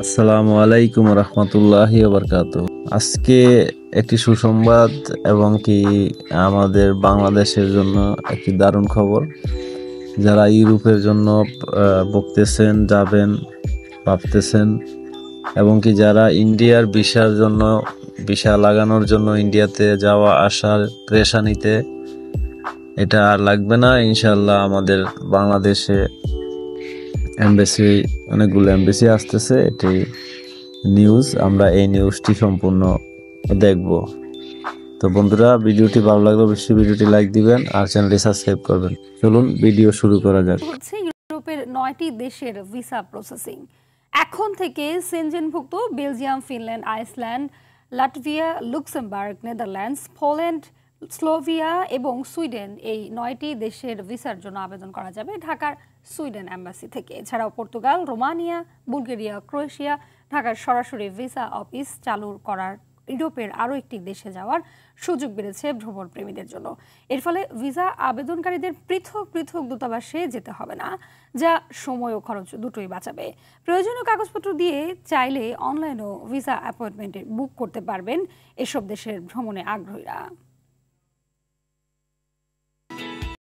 আসসালামু আলাইকুম রহমতুল্লাহি বারকাতুহ। আজকে একটি সুসংবাদ এবং কি আমাদের বাংলাদেশের জন্য একটি দারুণ খবর। যারা ইউরোপের জন্য বকতেছেন, যাবেন ভাবতেছেন, এবং কি যারা ইন্ডিয়ার ভিসা লাগানোর জন্য ইন্ডিয়াতে যাওয়া আসার পেরেশানিতে, এটা আর লাগবে না ইনশাল্লাহ। আমাদের বাংলাদেশে অনেকগুলো এমবেসি আসতেছে, এটি নিউজ। আমরা এই নিউজটি সম্পূর্ণ দেখব। তো বন্ধুরা, ভিডিওটি ভালো লাগলে অবশ্যই ভিডিওটি লাইক দিবেন আর চ্যানেলটি সাবস্ক্রাইব করবেন। চলুন ভিডিও শুরু করা যাক। হচ্ছে ইউরোপের 9টি দেশের ভিসা প্রসেসিং। এখন থেকে সেনজেনভুক্ত Belgium, Finland, Iceland, Latvia, Luxembourg, Netherlands, Poland, স্লোভিয়া এবং সুইডেন, এই 9টি দেশের ভিসার জন্য আবেদন করা যাবে ঢাকার সুইডেন এম্বাসি থেকে। এছাড়াও পর্তুগাল, রোমানিয়া, বুলগেরিয়া, ক্রোয়েশিয়া, ঢাকার সরাসরি ভিসা অফিস চালু করার ইউরোপের আরও একটি দেশে যাওয়ার সুযোগ বেড়েছে ভ্রমণ প্রেমীদের জন্য। এর ফলে ভিসা আবেদনকারীদের পৃথক পৃথক দূতাবাসে যেতে হবে না, যা সময় ও খরচ দুটোই বাঁচাবে। প্রয়োজনীয় কাগজপত্র দিয়ে চাইলে অনলাইনেও ভিসা অ্যাপয়েন্টমেন্টে বুক করতে পারবেন এসব দেশের ভ্রমণে আগ্রহীরা।